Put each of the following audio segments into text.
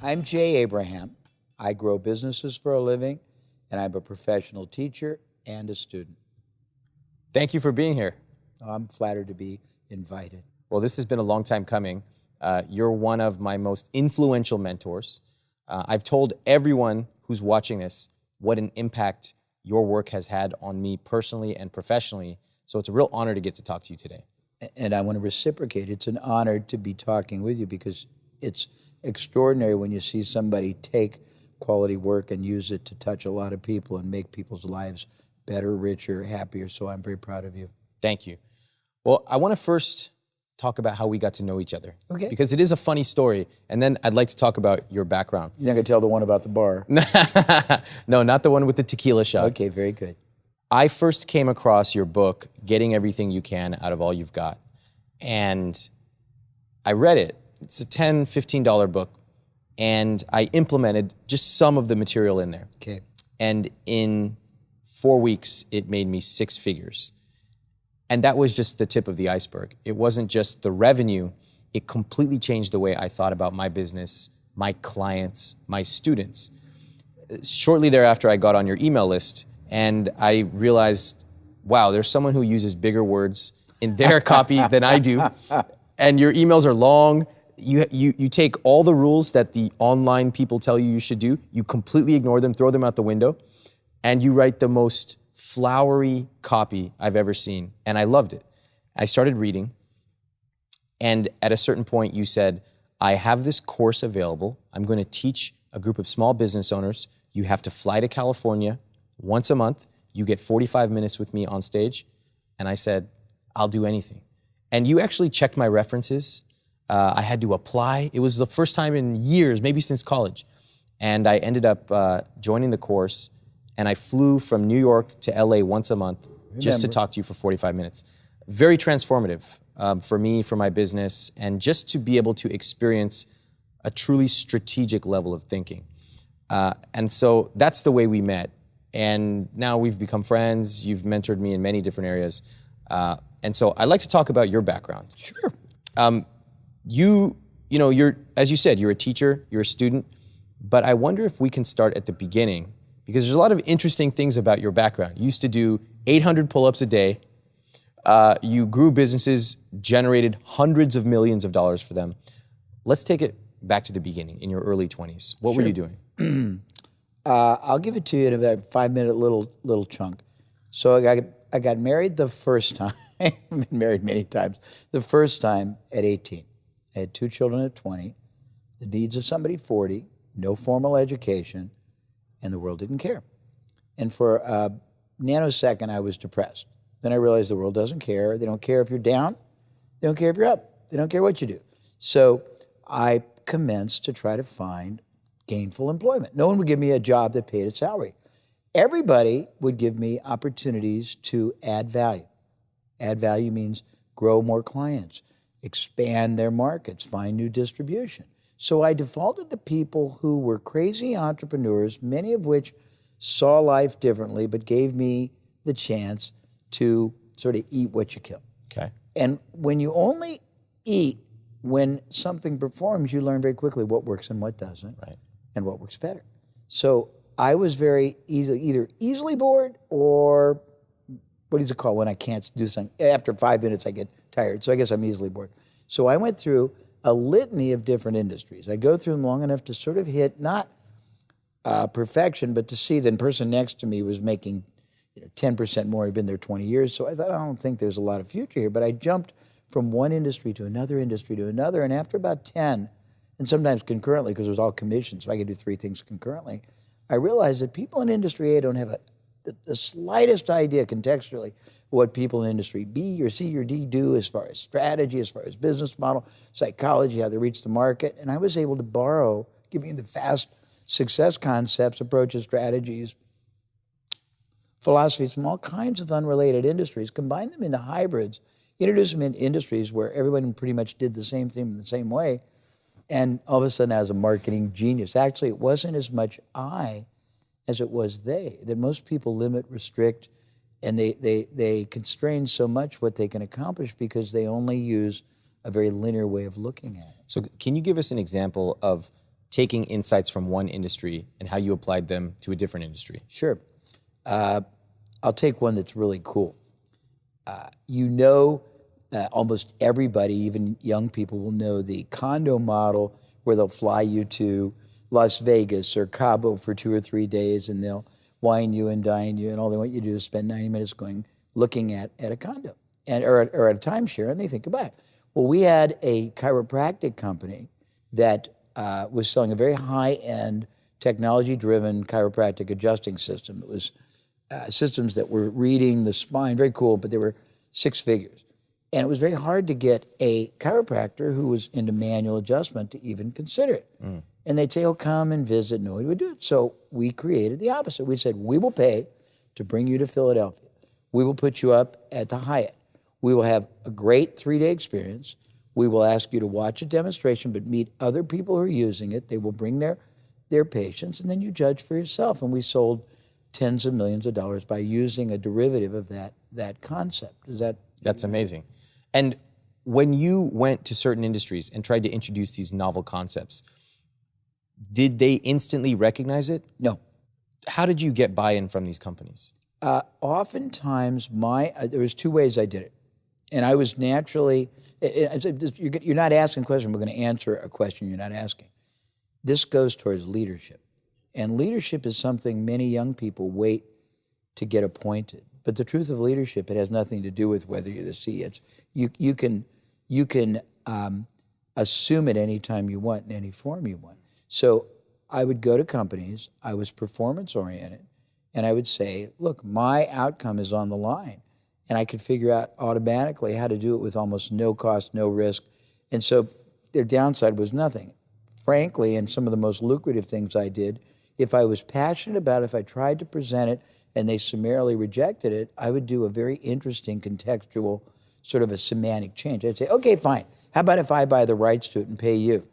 I'm Jay Abraham. I grow businesses for a living, and I'm a professional teacher and a student. Thank you for being here. I'm flattered to be invited. Well, this has been a long time coming. You're one of my most influential mentors. I've told everyone who's watching this what an impact your work has had on me personally and professionally. So it's a real honor to get to talk to you today. And I want to reciprocate. It's an honor to be talking with you because it's extraordinary when you see somebody take quality work and use it to touch a lot of people and make people's lives better, richer, happier. So I'm very proud of you. Thank you. Well, I want to first talk about how we got to know each other. Okay. Because it is a funny story. And then I'd like to talk about your background. You're not going to tell the one about the bar? No, not the one with the tequila shots. Okay, very good. I first came across your book, Getting Everything You Can Out of All You've Got. And I read it. It's a $10, $15 book. And I implemented just some of the material in there. Okay. And in 4 weeks, it made me 6 figures. And that was just the tip of the iceberg. It wasn't just the revenue. It completely changed the way I thought about my business, my clients, my students. Shortly thereafter, I got on your email list and I realized, wow, there's someone who uses bigger words in their copy than I do. And your emails are long. You take all the rules that the online people tell you should do, you completely ignore them, throw them out the window, and you write the most flowery copy I've ever seen, and I loved it. I started reading, and at a certain point you said, I have this course available. I'm going to teach a group of small business owners. You have to fly to California once a month. You get 45 minutes with me on stage. And I said, I'll do anything. And you actually checked my references. I had to apply. It was the first time in years, maybe since college. And I ended up joining the course. And I flew from New York to LA once a month just to talk to you for 45 minutes. Very transformative for me, for my business, and just to be able to experience a truly strategic level of thinking. And so that's the way we met. And now we've become friends. You've mentored me in many different areas. And so I'd like to talk about your background. Sure. You're, as you said, you're a teacher, you're a student, but I wonder if we can start at the beginning, because there's a lot of interesting things about your background. You used to do 800 pull-ups a day. You grew businesses, generated hundreds of millions of dollars for them. Let's take it back to the beginning, in your early 20s. What were you doing? I'll give it to you in about a 5-minute little chunk. So I got married the first time. I've been married many times. The first time at 18. I had 2 children at 20. The needs of somebody 40. No formal education. And the world didn't care. And for a nanosecond, I was depressed. Then I realized the world doesn't care. They don't care if you're down. They don't care if you're up. They don't care what you do. So I commenced to try to find gainful employment. No one would give me a job that paid a salary. Everybody would give me opportunities to add value. Add value means grow more clients, expand their markets, find new distribution. So I defaulted to people who were crazy entrepreneurs, many of which saw life differently, but gave me the chance to sort of eat what you kill. Okay. And when you only eat when something performs, you learn very quickly what works and what doesn't, Right. and what works better. So I was very either easily bored or, what is it called when I can't do something? After 5 minutes, I get tired. So I guess I'm easily bored. So I went through a litany of different industries. I go through them long enough to sort of hit not perfection, but to see the person next to me was making 10% more. He'd been there 20 years. So I thought, I don't think there's a lot of future here. But I jumped from one industry to another industry to another. And after about 10, and sometimes concurrently, because it was all commissions, so I could do 3 things concurrently, I realized that people in industry A don't have the slightest idea contextually what people in industry B or C or D do as far as strategy, as far as business model, psychology, how they reach the market. And I was able to borrow, give me the fast success concepts, approaches, strategies, philosophies from all kinds of unrelated industries, combine them into hybrids, introduce them into industries where everyone pretty much did the same thing in the same way. And all of a sudden, I was a marketing genius. Actually, it wasn't as much I as it was they. That most people limit, restrict, and they constrain so much what they can accomplish because they only use a very linear way of looking at it. So can you give us an example of taking insights from one industry and how you applied them to a different industry? Sure. I'll take one that's really cool. You know, almost everybody, even young people, will know the condo model where they'll fly you to Las Vegas or Cabo for 2 or 3 days, and they'll wine you and dine you, and all they want you to do is spend 90 minutes looking at a condo or at a timeshare, and they think about it. Well, we had a chiropractic company that was selling a very high-end, technology-driven chiropractic adjusting system. It was systems that were reading the spine, very cool, but they were 6 figures. And it was very hard to get a chiropractor who was into manual adjustment to even consider it. And they'd say, oh, come and visit. Nobody would do it. So we created the opposite. We said, we will pay to bring you to Philadelphia. We will put you up at the Hyatt. We will have a great 3-day experience. We will ask you to watch a demonstration, but meet other people who are using it. They will bring their patients, and then you judge for yourself. And we sold tens of millions of dollars by using a derivative of that concept. That's amazing. And when you went to certain industries and tried to introduce these novel concepts, did they instantly recognize it? No. How did you get buy-in from these companies? Oftentimes, there was 2 ways I did it. And I was naturally, you're not asking a question, we're going to answer a question you're not asking. This goes towards leadership. And leadership is something many young people wait to get appointed. But the truth of leadership, it has nothing to do with whether you're the CEO. You can assume it any time you want, in any form you want. So I would go to companies, I was performance-oriented, and I would say, look, my outcome is on the line. And I could figure out automatically how to do it with almost no cost, no risk. And so their downside was nothing. Frankly, and some of the most lucrative things I did, if I was passionate about it, if I tried to present it and they summarily rejected it, I would do a very interesting contextual, sort of a semantic change. I'd say, okay, fine. How about if I buy the rights to it and pay you?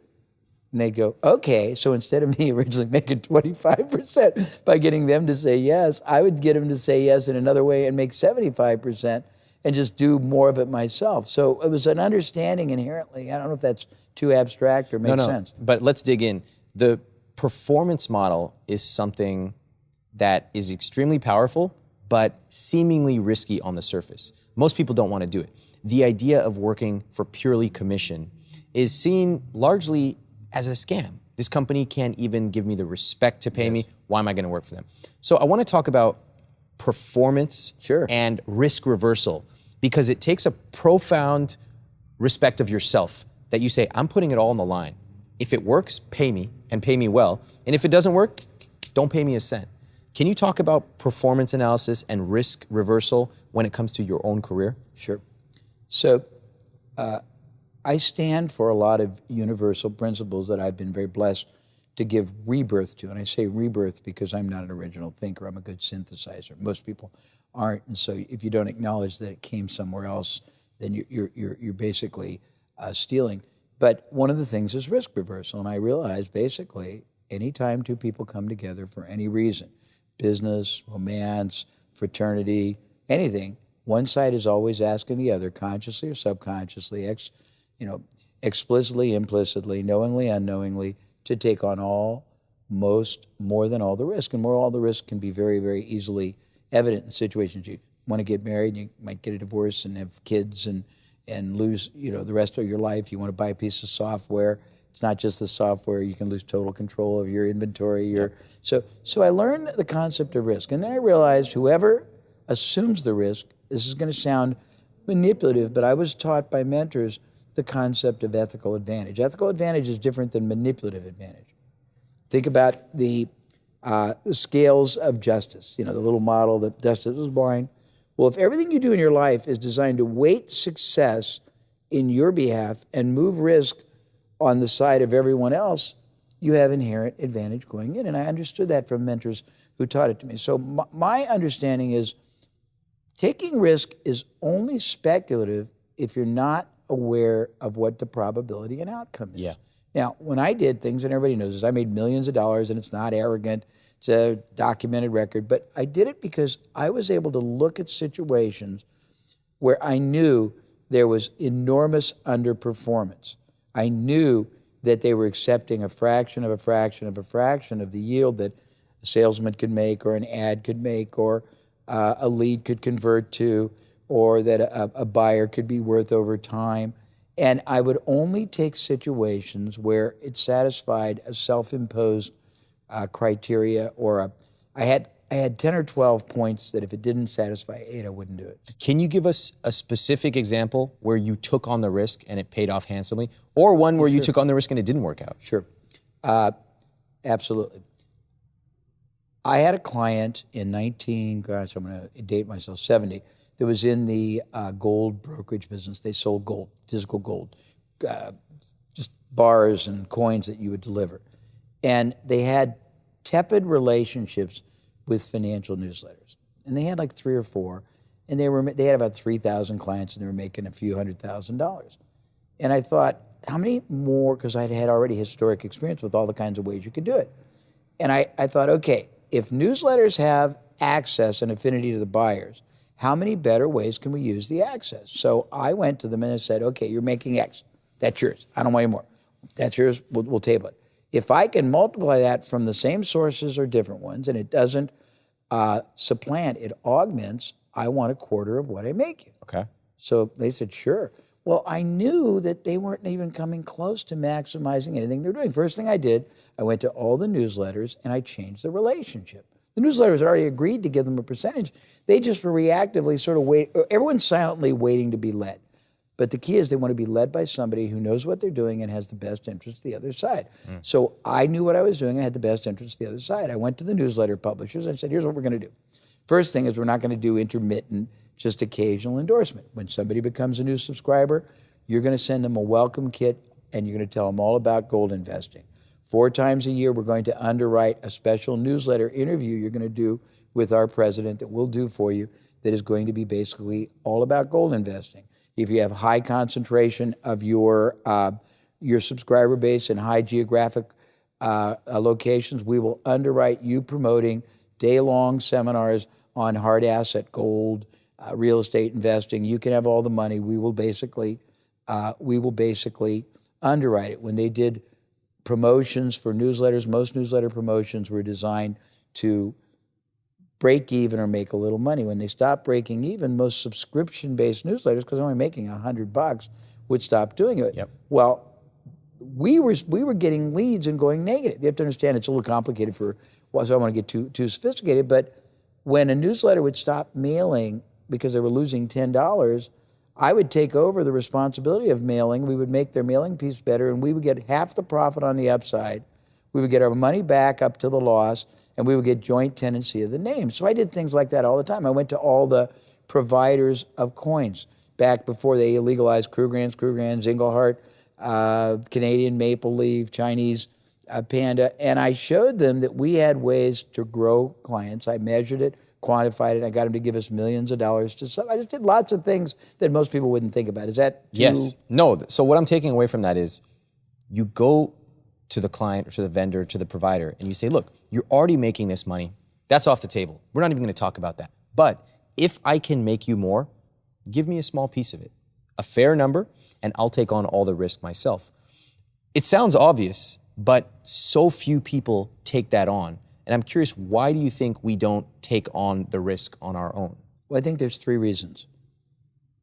And they'd go, okay. So instead of me originally making 25% by getting them to say yes, I would get them to say yes in another way and make 75% and just do more of it myself. So it was an understanding inherently. I don't know if that's too abstract or makes sense. But let's dig in. The performance model is something that is extremely powerful, but seemingly risky on the surface. Most people don't want to do it. The idea of working for purely commission is seen largely as a scam. This company can't even give me the respect to pay me. Why am I going to work for them? So I want to talk about performance and risk reversal, because it takes a profound respect of yourself that you say, I'm putting it all on the line. If it works, pay me, and pay me well. And if it doesn't work, don't pay me a cent. Can you talk about performance analysis and risk reversal when it comes to your own career? Sure. So I stand for a lot of universal principles that I've been very blessed to give rebirth to. And I say rebirth because I'm not an original thinker. I'm a good synthesizer. Most people aren't. And so if you don't acknowledge that it came somewhere else, then you're basically stealing. But one of the things is risk reversal. And I realize basically anytime 2 people come together for any reason, business, romance, fraternity, anything, one side is always asking the other, consciously or subconsciously, explicitly, implicitly, knowingly, unknowingly, to take on more than all the risk. And all the risk can be very, very easily evident in situations. You want to get married, you might get a divorce and have kids and lose, the rest of your life. You want to buy a piece of software. It's not just the software. You can lose total control of your inventory. So I learned the concept of risk. And then I realized whoever assumes the risk, this is going to sound manipulative, but I was taught by mentors the concept of ethical advantage. Ethical advantage is different than manipulative advantage. Think about the scales of justice, the little model that justice was boring. Well, if everything you do in your life is designed to weight success in your behalf and move risk on the side of everyone else, you have inherent advantage going in. And I understood that from mentors who taught it to me. So my understanding is taking risk is only speculative if you're not aware of what the probability and outcome is. Yeah. Now, when I did things, and everybody knows this, I made millions of dollars, and it's not arrogant, it's a documented record, but I did it because I was able to look at situations where I knew there was enormous underperformance. I knew that they were accepting a fraction of a fraction of a fraction of the yield that a salesman could make, or an ad could make, or a lead could convert to, or that a buyer could be worth over time. And I would only take situations where it satisfied a self-imposed criteria, or I had 10 or 12 points that if it didn't satisfy 8, I wouldn't do it. Can you give us a specific example where you took on the risk and it paid off handsomely, or one where you took on the risk and it didn't work out? Sure. Absolutely. I had a client in I'm going to date myself, 70, that was in the gold brokerage business. They sold gold, physical gold, just bars and coins that you would deliver. And they had tepid relationships with financial newsletters. And they had like 3 or 4, and they had about 3,000 clients, and they were making a few $100,000. And I thought, how many more, because I had already historic experience with all the kinds of ways you could do it. And I thought, okay, if newsletters have access and affinity to the buyers, how many better ways can we use the access? So I went to them and I said, okay, you're making X. That's yours. I don't want any more. That's yours. We'll table it. If I can multiply that from the same sources or different ones, and it doesn't supplant, it augments, I want a quarter of what I make you. Okay. So they said, sure. Well, I knew that they weren't even coming close to maximizing anything they're doing. First thing I did, I went to all the newsletters and I changed the relationship. The newsletters already agreed to give them a percentage. They just were reactively sort of everyone's silently waiting to be led. But the key is they want to be led by somebody who knows what they're doing and has the best interest of the other side. So I knew what I was doing and had the best interest of the other side. I went to the newsletter publishers and I said, here's what we're going to do. First thing is we're not going to do intermittent, just occasional endorsement. When somebody becomes a new subscriber, you're going to send them a welcome kit and you're going to tell them all about gold investing. 4 times a year, we're going to underwrite a special newsletter interview you're going to do with our president that we'll do for you that is going to be basically all about gold investing. If you have high concentration of your subscriber base in high geographic locations, we will underwrite you promoting day-long seminars on hard asset, gold, real estate investing. You can have all the money. We will basically underwrite it. When they did promotions for newsletters, most newsletter promotions were designed to break even or make a little money. When they stopped breaking even, most subscription-based newsletters, because they're only making $100, would stop doing it. Yep. Well, we were getting leads and going negative. You have to understand it's a little complicated so I don't want to get too sophisticated, but when a newsletter would stop mailing because they were losing $10, I would take over the responsibility of mailing. We would make their mailing piece better, and we would get half the profit on the upside. We would get our money back up to the loss, and we would get joint tenancy of the name. So I did things like that all the time. I went to all the providers of coins back before they legalized Krugerrands, Engelhart, Canadian Maple Leaf, Chinese Panda, and I showed them that we had ways to grow clients. I measured it, quantified it. I got them to give us millions of dollars to sell. I just did lots of things that most people wouldn't think about. Is that too? Yes. No. So what I'm taking away from that is you go to the client or to the vendor, to the provider, and you say, look, you're already making this money. That's off the table. We're not even going to talk about that. But if I can make you more, give me a small piece of it, a fair number, and I'll take on all the risk myself. It sounds obvious, but so few people take that on. And I'm curious, why do you think we don't take on the risk on our own? Well, I think there's 3 reasons.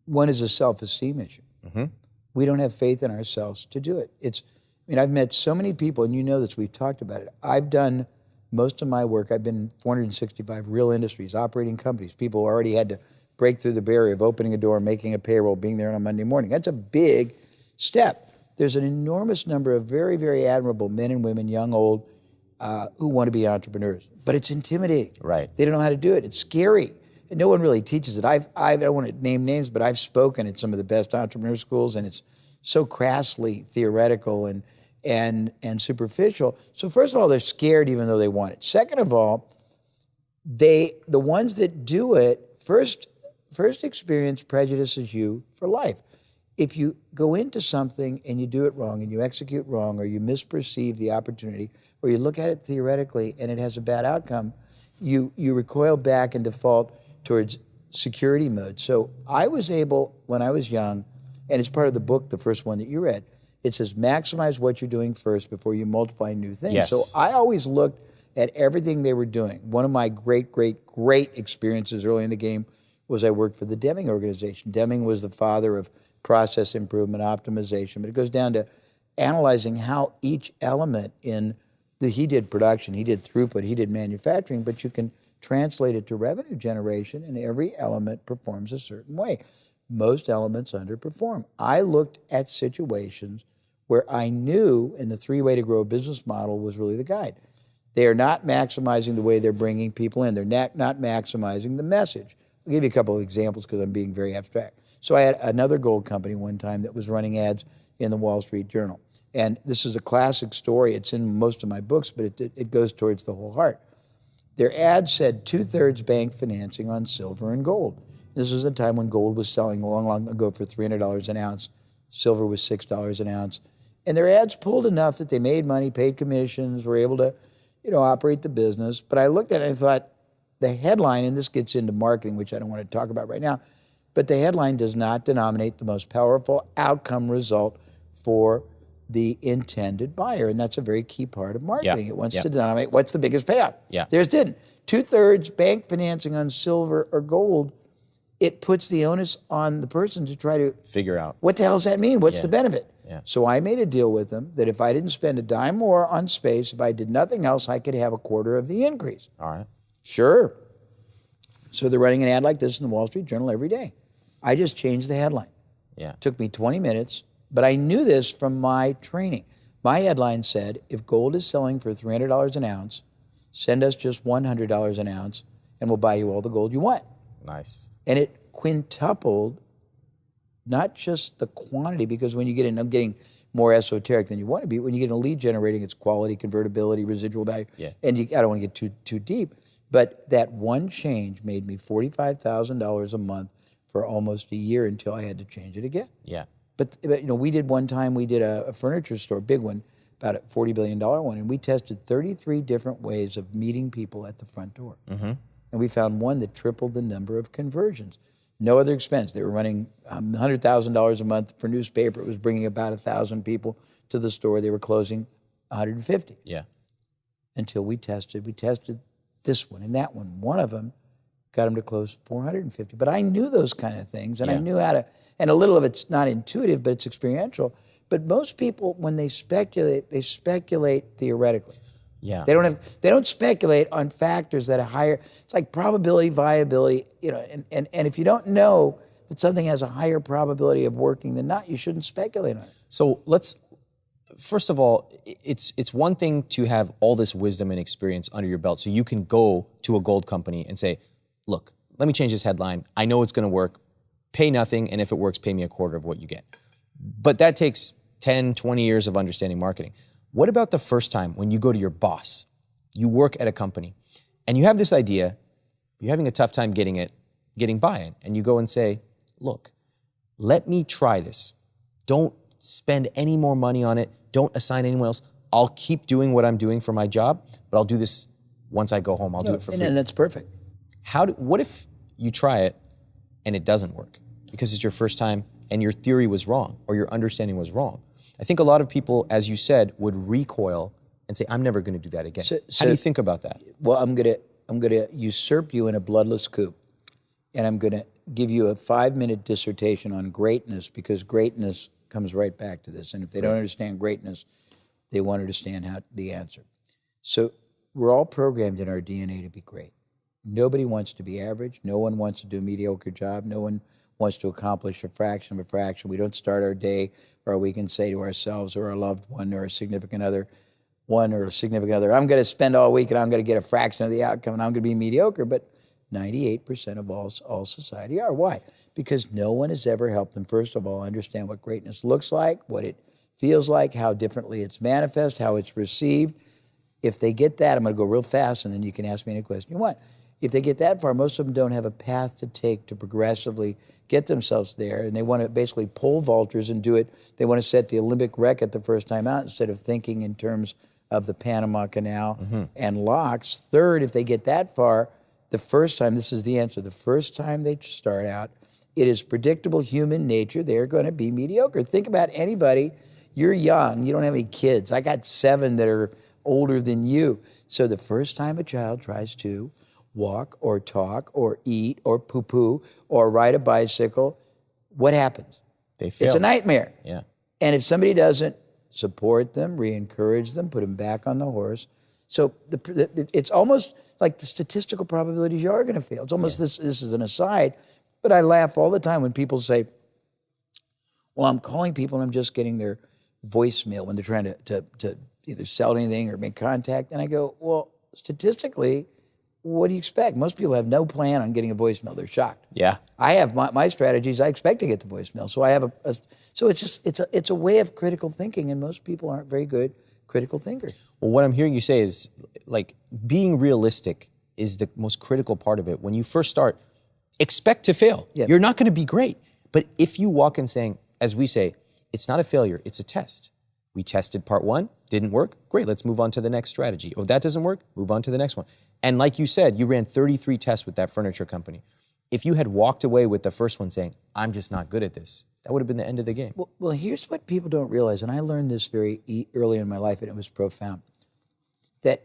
One is a self-esteem issue. We don't have faith in ourselves to do it. I've met so many people, and you know this, we've talked about it. I've done most of my work. I've been in 465 real industries, operating companies. People already had to break through the barrier of opening a door, making a payroll, being there on a Monday morning. That's a big step. There's an enormous number of very, very admirable men and women, young, old, who want to be entrepreneurs. But it's intimidating. Right. They don't know how to do it. It's scary. And no one really teaches it. I don't want to name names, but I've spoken at some of the best entrepreneur schools, and it's so crassly theoretical and superficial. So first of all, they're scared even though they want it. Second of all, the ones that do it first experience prejudices you for life. If you go into something and you do it wrong and you execute wrong or you misperceive the opportunity or you look at it theoretically and it has a bad outcome, you recoil back and default towards security mode. So I was able, when I was young, and it's part of the book, the first one that you read, It says maximize what you're doing first before you multiply new things. Yes. So I always looked at everything they were doing. One of my great, great, great experiences early in the game was I worked for the Deming organization. Deming was the father of process improvement, optimization, but it goes down to analyzing how each element he did production, he did throughput, he did manufacturing, but you can translate it to revenue generation, and every element performs a certain way. Most elements underperform. I looked at situations where I knew, and the 3-way to grow a business model was really the guide. They are not maximizing the way they're bringing people in. They're not maximizing the message. I'll give you a couple of examples because I'm being very abstract. So I had another gold company one time that was running ads in the Wall Street Journal. And this is a classic story. It's in most of my books, but it goes towards the whole heart. Their ad said 2/3 bank financing on silver and gold. This was a time when gold was selling long, long ago for $300 an ounce. Silver was $6 an ounce. And their ads pulled enough that they made money, paid commissions, were able to, operate the business. But I looked at it and I thought, the headline, and this gets into marketing, which I don't want to talk about right now, but the headline does not denominate the most powerful outcome result for the intended buyer. And that's a very key part of marketing. It wants to denominate what's the biggest payout. Theirs didn't. 2/3 bank financing on silver or gold. It puts the onus on the person to try to figure out what the hell does that mean? What's the benefit? Yeah. So I made a deal with them that if I didn't spend a dime more on space, if I did nothing else, I could have a quarter of the increase. All right. Sure. So they're running an ad like this in the Wall Street Journal every day. I just changed the headline. Yeah. It took me 20 minutes, but I knew this from my training. My headline said, if gold is selling for $300 an ounce, send us just $100 an ounce, and we'll buy you all the gold you want. Nice. And it quintupled not just the quantity, because when you get in, I'm getting more esoteric than you want to be. When you get in lead generating, it's quality, convertibility, residual value. And I don't want to get too deep. But that one change made me $45,000 a month for almost a year until I had to change it again. Yeah. But we did one time, we did a furniture store, big one, about a $40 billion one, and we tested 33 different ways of meeting people at the front door. And we found one that tripled the number of conversions. No other expense. They were running $100,000 a month for newspaper. It was bringing about 1,000 people to the store. They were closing 150. Yeah. Until we tested this one and that one. One of them got them to close 450. But I knew those kind of things, and I knew how to, and a little of it's not intuitive, but it's experiential. But most people, when they speculate theoretically. Yeah. They don't speculate on factors that are higher. It's like probability, viability, and if you don't know that something has a higher probability of working than not, you shouldn't speculate on it. So first of all, it's one thing to have all this wisdom and experience under your belt, so you can go to a gold company and say, look, let me change this headline. I know it's going to work. Pay nothing, and if it works, pay me a quarter of what you get. But that takes 10, 20 years of understanding marketing. What about the first time when you go to your boss, you work at a company, and you have this idea, you're having a tough time getting buy-in, and you go and say, look, let me try this. Don't spend any more money on it. Don't assign anyone else. I'll keep doing what I'm doing for my job, but I'll do this once I go home. I'll do it for free. And that's perfect. What if you try it and it doesn't work because it's your first time and your theory was wrong or your understanding was wrong? I think a lot of people, as you said, would recoil and say, I'm never going to do that again. How do you think about that? Well, I'm gonna usurp you in a bloodless coup, and I'm gonna give you a 5-minute dissertation on greatness, because greatness comes right back to this. And if they don't understand greatness, they won't understand the answer. So we're all programmed in our DNA to be great. Nobody wants to be average. No one wants to do a mediocre job. No one wants to accomplish a fraction of a fraction. We don't start our day, or we can say to ourselves or our loved one or a significant other, I'm going to spend all week and I'm going to get a fraction of the outcome and I'm going to be mediocre. But 98% of all society are. Why? Because no one has ever helped them, first of all, understand what greatness looks like, what it feels like, how differently it's manifest, how it's received. If they get that, I'm going to go real fast and then you can ask me any question you want. If they get that far, most of them don't have a path to take to progressively get themselves there, and they want to basically pole vaulters and do it. They want to set the Olympic record the first time out instead of thinking in terms of the Panama Canal and locks. Third, if they get that far, the first time, this is the answer, the first time they start out, it is predictable human nature, they're going to be mediocre. Think about anybody You're young. You don't have any kids. I got 7 that are older than you. So the first time a child tries to walk or talk or eat or poo-poo or ride a bicycle, what happens? They fail. It's a nightmare. Yeah. And if somebody doesn't support them, re-encourage them, put them back on the horse, so it's almost like the statistical probabilities you are going to fail. It's almost this is an aside, but I laugh all the time when people say, well, I'm calling people and I'm just getting their voicemail when they're trying to either sell anything or make contact. And I go, well, statistically, what do you expect? Most people have no plan on getting a voicemail. They're shocked. Yeah. I have my strategies. I expect to get the voicemail. So I have so it's a way of critical thinking, and most people aren't very good critical thinkers. Well, what I'm hearing you say is, like, being realistic is the most critical part of it. When you first start, expect to fail. Yeah. You're not going to be great. But if you walk in saying, as we say, it's not a failure, it's a test. We tested part 1, didn't work. Great, let's move on to the next strategy. Oh, that doesn't work, move on to the next one. And like you said, you ran 33 tests with that furniture company. If you had walked away with the first one saying, I'm just not good at this, that would have been the end of the game. Well, here's what people don't realize, and I learned this very early in my life, and it was profound. That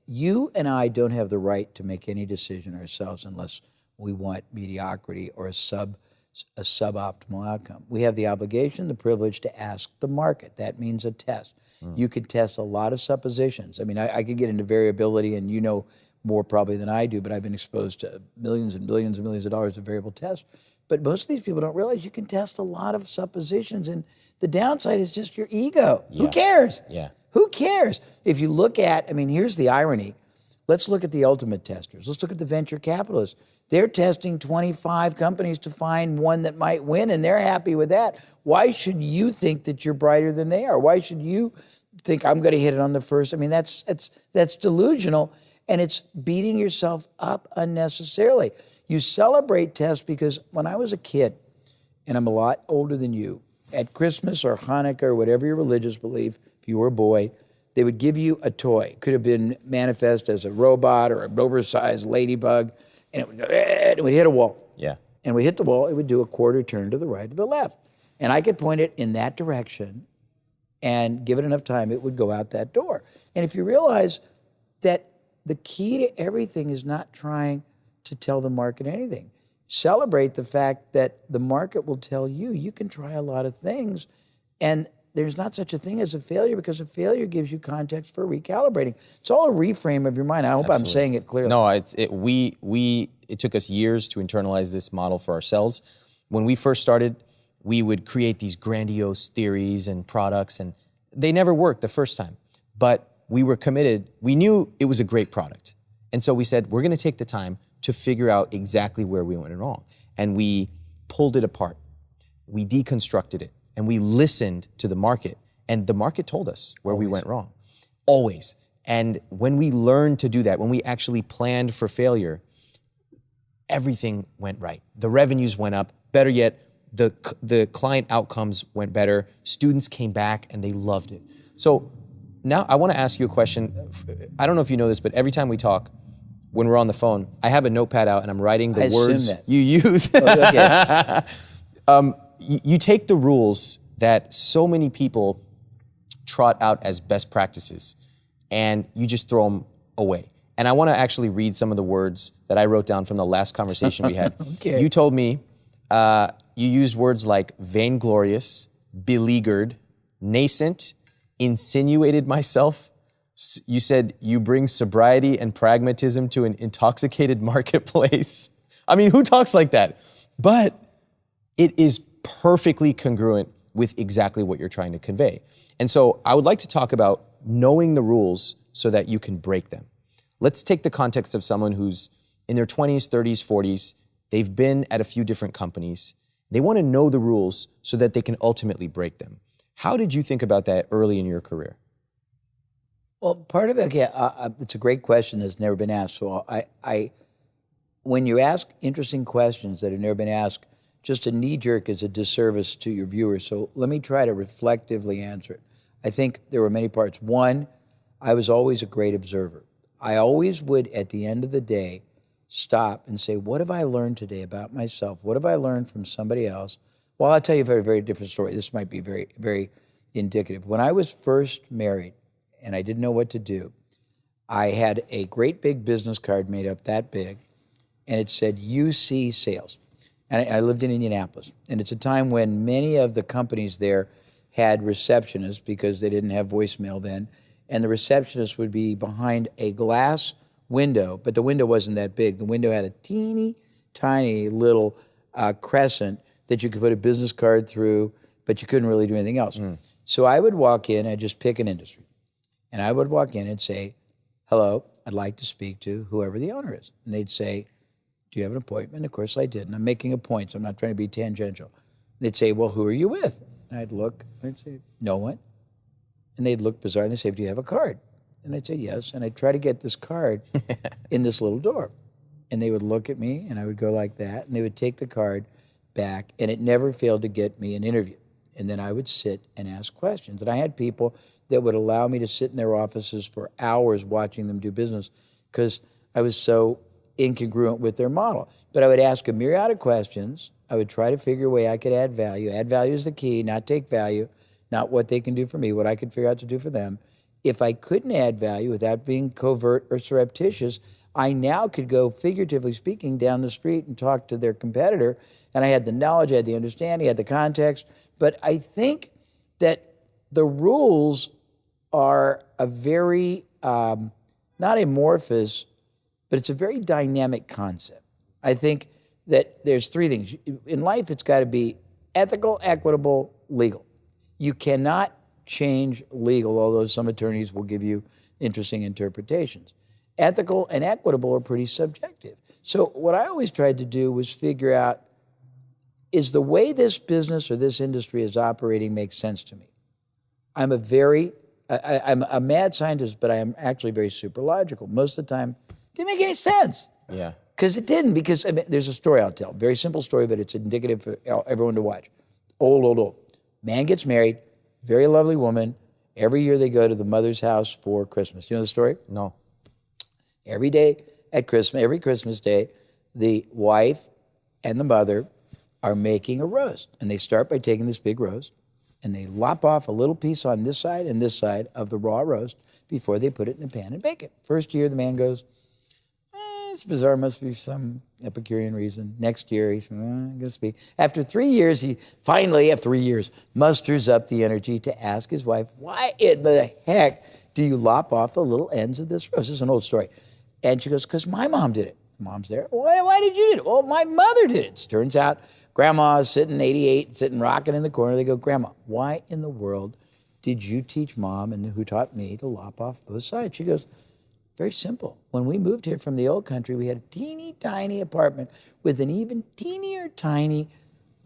you and I don't have the right to make any decision ourselves unless we want mediocrity or a suboptimal outcome. We have the obligation, the privilege to ask the market. That means a test. You could test a lot of suppositions. I mean, I could get into variability, and you know more probably than I do, but I've been exposed to millions and billions and millions of dollars of variable tests. But most of these people don't realize you can test a lot of suppositions, and the downside is just your ego. Yeah. Who cares? Yeah. Who cares? If you look at, I mean, here's the irony. Let's look at the ultimate testers. Let's look at the venture capitalists. They're testing 25 companies to find one that might win, and they're happy with that. Why should you think that you're brighter than they are? Why should you think I'm going to hit it on the first? I mean, that's delusional, and it's beating yourself up unnecessarily. You celebrate tests because when I was a kid, and I'm a lot older than you, at Christmas or Hanukkah or whatever your religious belief, if you were a boy, they would give you a toy. It could have been manifest as a robot or an oversized ladybug, and it would hit a wall. Yeah. And we hit the wall, it would do a quarter turn to the right or the left. And I could point it in that direction and give it enough time, it would go out that door. And if you realize that the key to everything is not trying to tell the market anything. Celebrate the fact that the market will tell you, you can try a lot of things, and there's not such a thing as a failure, because a failure gives you context for recalibrating. It's all a reframe of your mind. I hope Absolutely. I'm saying it clearly. No, it took us years to internalize this model for ourselves. When we first started, we would create these grandiose theories and products, and they never worked the first time. But we were committed. We knew it was a great product. And so we said, we're going to take the time to figure out exactly where we went wrong. And we pulled it apart. We deconstructed it. And we listened to the market. And the market told us where we went wrong. Always. And when we learned to do that, when we actually planned for failure, everything went right. The revenues went up. Better yet, the client outcomes went better. Students came back and they loved it. So now I want to ask you a question. I don't know if you know this, but every time we talk, when we're on the phone, I have a notepad out and I'm writing the words you use. You take the rules that so many people trot out as best practices and you just throw them away. And I want to actually read some of the words that I wrote down from the last conversation we had. Okay. You told me you used words like vainglorious, beleaguered, nascent, insinuated myself. You said you bring sobriety and pragmatism to an intoxicated marketplace. I mean, who talks like that? But it is perfectly congruent with exactly what you're trying to convey. And so I would like to talk about knowing the rules so that you can break them. Let's take the context of someone who's in their 20s, 30s, 40s. They've been at a few different companies. They want to know the rules so that they can ultimately break them. How did you think about that early in your career? Well, part of it, it's a great question that's never been asked. So when you ask interesting questions that have never been asked, just a knee-jerk is a disservice to your viewers. So let me try to reflectively answer it. I think there were many parts. One, I was always a great observer. I always would, at the end of the day, stop and say, what have I learned today about myself? What have I learned from somebody else? Well, I'll tell you a very, very different story. This might be very, very indicative. When I was first married and I didn't know what to do, I had a great big business card made up that big, and it said UC Sales. And I lived in Indianapolis. And it's a time when many of the companies there had receptionists because they didn't have voicemail then. And the receptionist would be behind a glass window, but the window wasn't that big. The window had a teeny tiny little crescent that you could put a business card through, but you couldn't really do anything else. So I would walk in, I'd just pick an industry. And I would walk in and say, hello, I'd like to speak to whoever the owner is. And they'd say, do you have an appointment? Of course I did. And I'm making a point, so I'm not trying to be tangential. And they'd say, well, who are you with? And I'd look, and I'd say, no one. And they'd look bizarre, and they'd say, do you have a card? And I'd say, yes. And I'd try to get this card in this little door. And they would look at me, and I would go like that, and they would take the card back, and it never failed to get me an interview. And then I would sit and ask questions. And I had people that would allow me to sit in their offices for hours watching them do business because I was so incongruent with their model. But I would ask a myriad of questions. I would try to figure a way I could add value. Add value is the key, not take value, not what they can do for me, what I could figure out to do for them. If I couldn't add value without being covert or surreptitious, I now could go, figuratively speaking, down the street and talk to their competitor. And I had the knowledge, I had the understanding, I had the context. But I think that the rules are a very, not amorphous, but it's a very dynamic concept. I think that there's three things. In life, it's got to be ethical, equitable, legal. You cannot change legal, although some attorneys will give you interesting interpretations. Ethical and equitable are pretty subjective. So what I always tried to do was figure out, is the way this business or this industry is operating makes sense to me? I'm a mad scientist, but I am actually very super logical. Most of the time, it didn't make any sense. Yeah. Because it didn't, because I mean, there's a story I'll tell. Very simple story, but it's indicative for everyone to watch. Old. Man gets married, very lovely woman. Every year they go to the mother's house for Christmas. You know the story? No. Every day at Christmas, every Christmas day, the wife and the mother are making a roast. And they start by taking this big roast, and they lop off a little piece on this side and this side of the raw roast before they put it in a pan and bake it. First year, the man goes, it's bizarre, must be some Epicurean reason. Next year, he says, I guess be. After 3 years, he finally, after 3 years, musters up the energy to ask his wife, why in the heck do you lop off the little ends of this roast? This is an old story. And she goes, because my mom did it. Mom's there. Why did you do it? Well, my mother did it. Turns out, Grandma's sitting 88, sitting rocking in the corner. They go, Grandma, why in the world did you teach Mom and who taught me to lop off both sides? She goes, very simple. When we moved here from the old country, we had a teeny tiny apartment with an even teenier tiny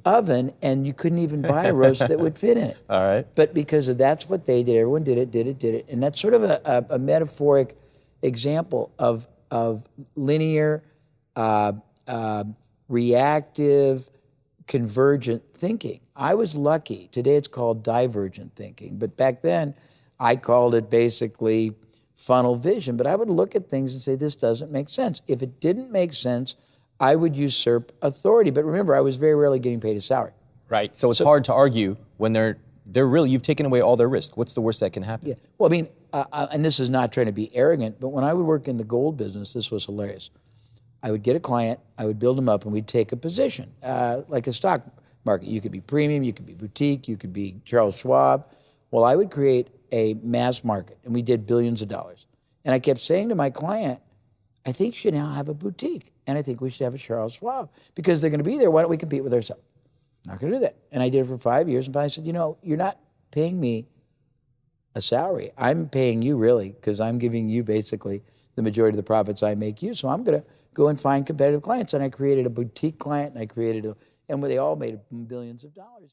oven, and you couldn't even buy a roast that would fit in it. All right. But because that's what they did, everyone did it. And that's sort of a metaphoric example of linear, reactive, convergent thinking. I was lucky. Today it's called divergent thinking. But back then, I called it basically funnel vision. But I would look at things and say, this doesn't make sense. If it didn't make sense, I would usurp authority. But remember, I was very rarely getting paid a salary. Right. So it's hard to argue when they're really, you've taken away all their risk. What's the worst that can happen? Yeah. Well, I mean, and this is not trying to be arrogant, but when I would work in the gold business, this was hilarious. I would get a client, I would build them up, and we'd take a position, like a stock market. You could be premium, you could be boutique, you could be Charles Schwab. Well, I would create a mass market, and we did billions of dollars. And I kept saying to my client, I think you should now have a boutique, and I think we should have a Charles Schwab, because they're going to be there. Why don't we compete with ourselves? Not going to do that. And I did it for 5 years, and finally I said, you're not paying me a salary. I'm paying you, really, because I'm giving you basically the majority of the profits I make you. So I'm going to go and find competitive clients. And I created a boutique client, and and they all made billions of dollars.